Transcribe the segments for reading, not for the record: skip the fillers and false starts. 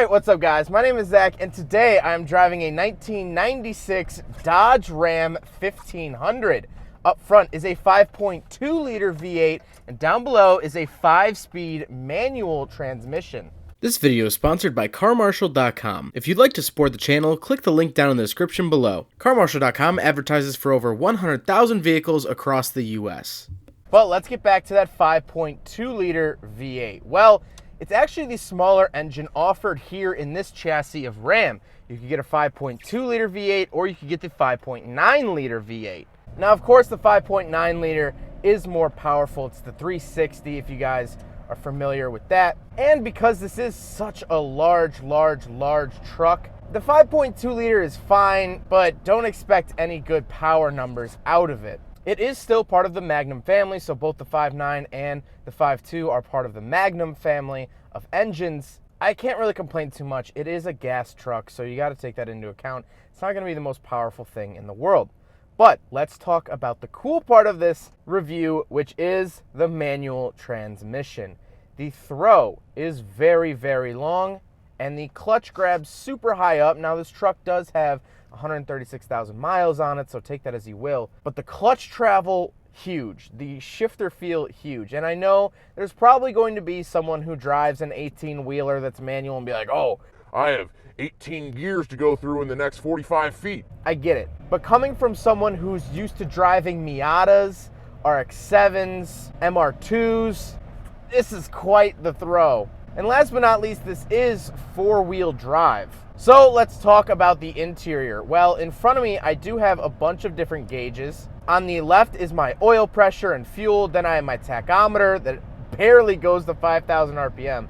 Alright, what's up guys? My name is Zach and today I'm driving a 1996 Dodge Ram 1500. Up front is a 5.2 liter V8 and down below is a 5-speed manual transmission. This video is sponsored by CarMarshal.com. If you'd like to support the channel, click the link down in the description below. CarMarshal.com advertises for over 100,000 vehicles across the US. But let's get back to that 5.2 liter V8. Well, it's actually the smaller engine offered here in this chassis of Ram. You could get a 5.2 liter V8 or you could get the 5.9 liter V8. Now, of course, the 5.9 liter is more powerful. It's the 360 if you guys are familiar with that. And because this is such a large truck, the 5.2 liter is fine, but don't expect any good power numbers out of it. It is still part of the Magnum family, so both the 5.9 and the 5.2 are part of the Magnum family of engines. I can't really complain too much. It is a gas truck, so you got to take that into account. It's not going to be the most powerful thing in the world. But let's talk about the cool part of this review, which is the manual transmission. The throw is very long, and the clutch grabs super high up. Now, this truck does have 136,000 miles on it, so take that as you will. But the clutch travel, huge. The shifter feel, huge. And I know there's probably going to be someone who drives an 18-wheeler that's manual and be like, oh, I have 18 gears to go through in the next 45 feet. I get it. But coming from someone who's used to driving Miatas, RX-7s, MR2s, this is quite the throw. And last but not least, this is four-wheel drive. So let's talk about the interior. Well, in front of me, I do have a bunch of different gauges. On the left is my oil pressure and fuel. Then I have my tachometer that barely goes to 5,000 RPM.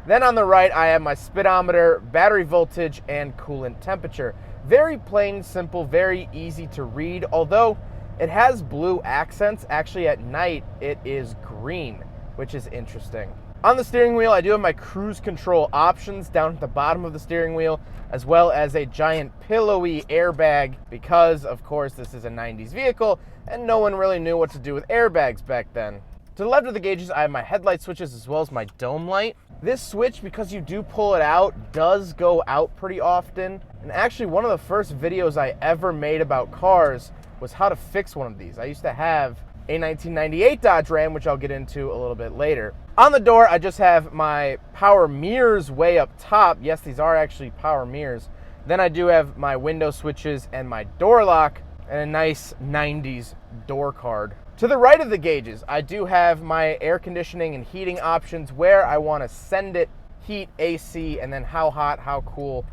Then on the right, I have my speedometer, battery voltage, and coolant temperature. Very plain, simple, very easy to read. Although it has blue accents, actually at night it is green, which is interesting. On the steering wheel, I do have my cruise control options down at the bottom of the steering wheel, as well as a giant pillowy airbag because, of course, this is a 90s vehicle and no one really knew what to do with airbags back then. To the left of the gauges, I have my headlight switches as well as my dome light. This switch, because you do pull it out, does go out pretty often. And actually, one of the first videos I ever made about cars was how to fix one of these. I used to have a 1998 Dodge Ram, which I'll get into a little bit later. On the door, I just have my power mirrors way up top. Yes, these are actually power mirrors. Then I do have my window switches and my door lock and a nice 90s door card. To the right of the gauges, I do have my air conditioning and heating options where I want to send it, heat, AC, and then how hot, how cool,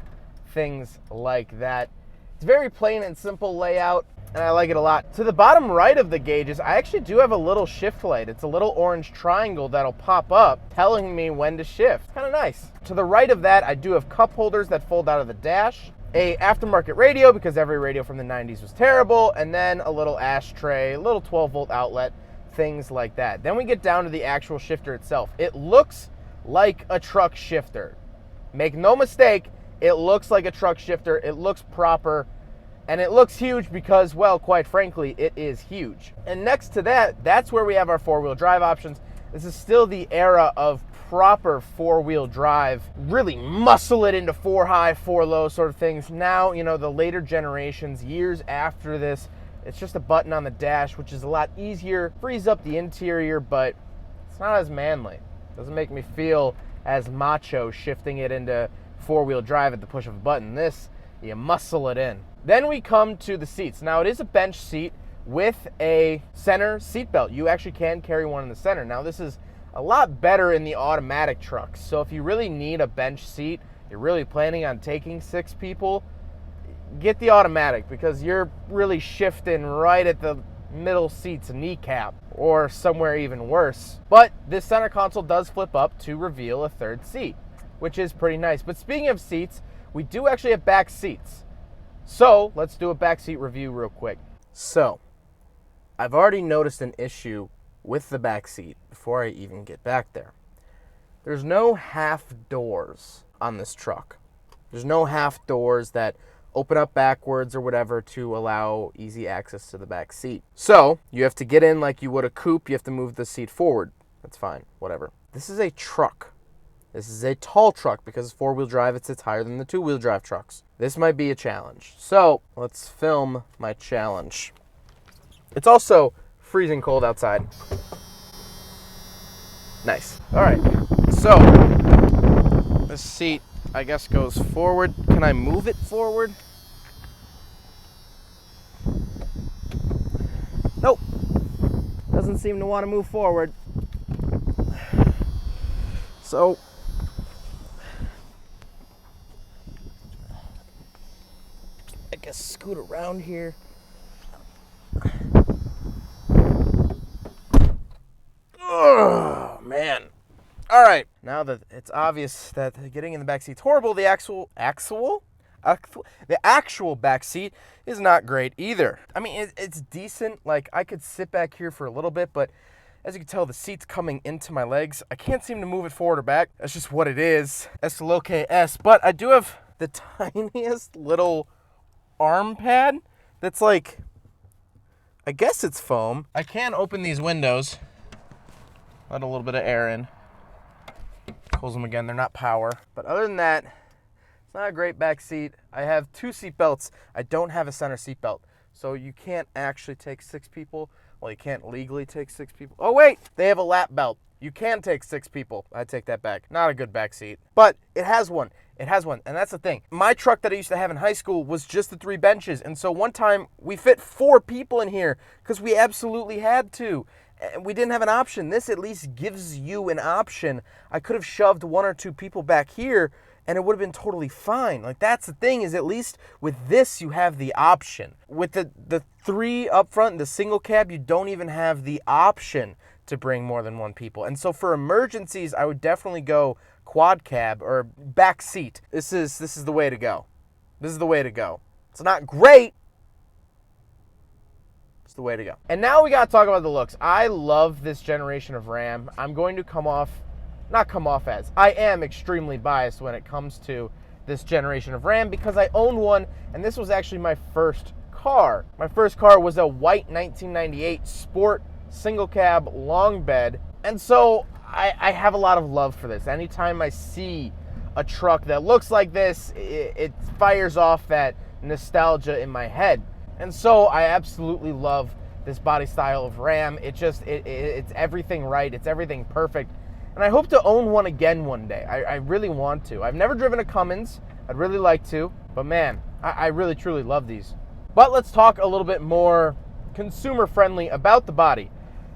things like that. It's very plain and simple layout, and I like it a lot. To the bottom right of the gauges, I actually do have a little shift light. It's a little orange triangle that'll pop up telling me when to shift. Kind of nice. To the right of that, I do have cup holders that fold out of the dash, a aftermarket radio because every radio from the 90s was terrible, and then a little ashtray, a little 12-volt outlet, things like that. Then we get down to the actual shifter itself. It looks like a truck shifter. Make no mistake, it looks like a truck shifter. It looks proper. And it looks huge because, well, quite frankly, it is huge. And next to that, that's where we have our four-wheel drive options. This is still the era of proper four-wheel drive. Really muscle it into four high, four low sort of things. Now, you know, the later generations, years after this, it's just a button on the dash, which is a lot easier, frees up the interior, but it's not as manly. It doesn't make me feel as macho shifting it into four-wheel drive at the push of a button. This, you muscle it in. Then we come to the seats. Now, it is a bench seat with a center seat belt. You actually can carry one in the center. Now, this is a lot better in the automatic trucks. So if you really need a bench seat, you're really planning on taking 6 people, get the automatic because you're really shifting right at the middle seat's kneecap or somewhere even worse. But this center console does flip up to reveal a third seat, which is pretty nice. But speaking of seats, we do actually have back seats. So let's do a backseat review real quick. So I've already noticed an issue with the backseat before I even get back there. There's no half doors on this truck. There's no half doors that open up backwards or whatever to allow easy access to the back seat. So you have to get in like you would a coupe. You have to move the seat forward. That's fine, whatever. This is a truck. This is a tall truck because it's four-wheel drive. It sits higher than the two-wheel drive trucks. This might be a challenge. So let's film my challenge. It's also freezing cold outside. Nice. All right. So this seat, I guess, goes forward. Can I move it forward? Nope. Doesn't seem to want to move forward. So I guess scoot around here. Oh, man. All right. Now that it's obvious that getting in the back seat's horrible, the actual back seat is not great either. I mean, it's decent. Like, I could sit back here for a little bit, but as you can tell, the seat's coming into my legs. I can't seem to move it forward or back. That's just what it is. S to locate S. But I do have the tiniest little arm pad that's like, I guess it's foam. I can open these windows, let a little bit of air in. Close them again, they're not power. But other than that, it's not a great back seat. I have two seat belts. I don't have a center seat belt. So you can't actually take 6 people. Well, you can't legally take 6 people. Oh wait, they have a lap belt. You can take 6 people. I take that back. Not a good back seat. But it has one. It has one, and that's the thing. My truck that I used to have in high school was just the 3 benches, and so one time we fit 4 people in here because we absolutely had to. We didn't have an option. This at least gives you an option. I could have shoved 1 or 2 people back here, and it would have been totally fine. Like, that's the thing, is at least with this you have the option. With the 3 up front, the single cab, you don't even have the option to bring more than 1 people. And so for emergencies, I would definitely go quad cab or back seat. This is the way to go. This is the way to go. It's not great. It's the way to go. And now we got to talk about the looks. I love this generation of Ram. I'm going to I am extremely biased when it comes to this generation of Ram because I own one, and this was actually my first car. My first car was a white 1998 Sport single cab long bed, and so I have a lot of love for this. Anytime I see a truck that looks like this, it fires off that nostalgia in my head. And so I absolutely love this body style of Ram. It's everything right. It's everything perfect. And I hope to own one again one day. I really want to. I've never driven a Cummins. I'd really like to. But man, I really, truly love these. But let's talk a little bit more consumer friendly about the body.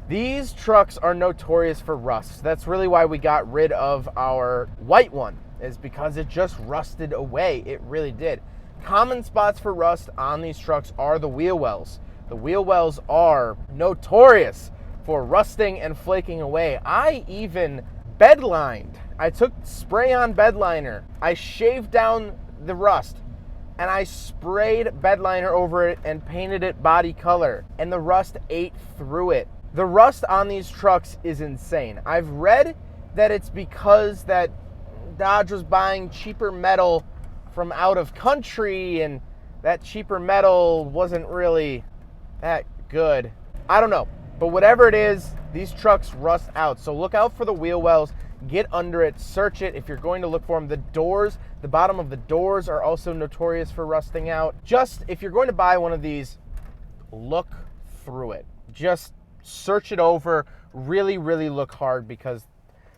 These trucks are notorious for rust. That's really why we got rid of our white one, is because it just rusted away. It really did. Common spots for rust on these trucks are the wheel wells. The wheel wells are notorious for rusting and flaking away. I even bedlined. I took spray-on bedliner. I shaved down the rust, and I sprayed bedliner over it and painted it body color, and the rust ate through it. The rust on these trucks is insane. I've read that it's because that Dodge was buying cheaper metal from out of country, and that cheaper metal wasn't really that good. I don't know, but whatever it is, these trucks rust out. So look out for the wheel wells, get under it, search it if you're going to look for them. The doors, the bottom of the doors are also notorious for rusting out. Just, if you're going to buy one of these, look through it. Just search it over, really, really look hard, because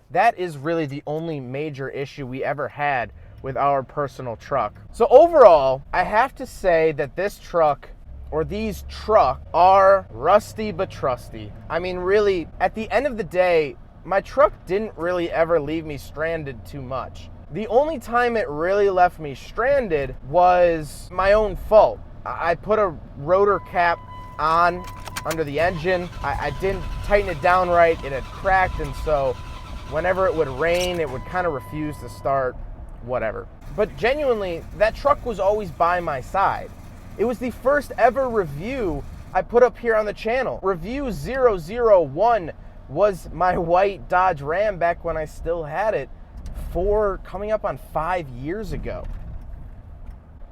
that is really the only major issue we ever had with our personal truck. So overall, I have to say that this truck, or these trucks, are rusty but trusty. I mean, really, at the end of the day, my truck didn't really ever leave me stranded too much. The only time it really left me stranded was my own fault. I put a rotor cap on under the engine. I didn't tighten it down right. It had cracked, and so whenever it would rain, it would kind of refuse to start, whatever. But genuinely, that truck was always by my side. It was the first ever review I put up here on the channel. Review 001 was my white Dodge Ram back when I still had it, coming up on 5 years ago.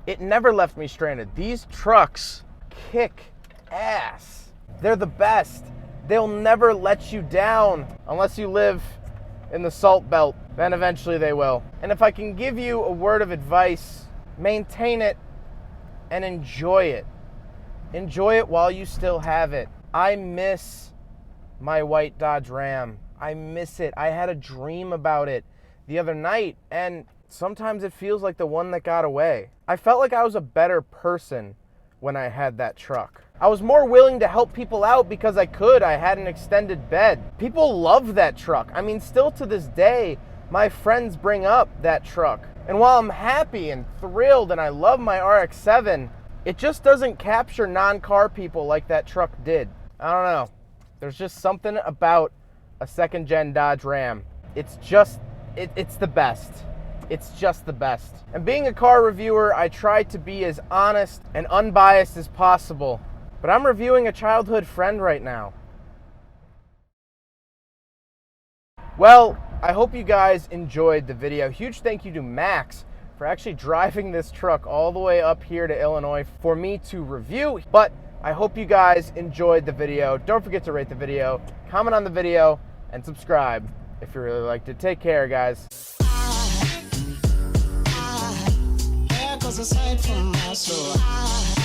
It never left me stranded. These trucks kick ass. They're the best. They'll never let you down unless you live in the salt belt, then eventually they will. And if I can give you a word of advice, maintain it and enjoy it. Enjoy it while you still have it. I miss my white Dodge Ram. I miss it. I had a dream about it the other night, and sometimes it feels like the one that got away. I felt like I was a better person when I had that truck. I was more willing to help people out because I could. I had an extended bed. People love that truck. I mean, still to this day, my friends bring up that truck. And while I'm happy and thrilled and I love my RX-7, it just doesn't capture non-car people like that truck did. I don't know. There's just something about a second-gen Dodge Ram. It's the best. It's just the best. And being a car reviewer, I try to be as honest and unbiased as possible. But I'm reviewing a childhood friend right now. Well, I hope you guys enjoyed the video. Huge thank you to Max for actually driving this truck all the way up here to Illinois for me to review. But I hope you guys enjoyed the video. Don't forget to rate the video, comment on the video, and subscribe if you really liked it. Take care, guys. Aside from my soul.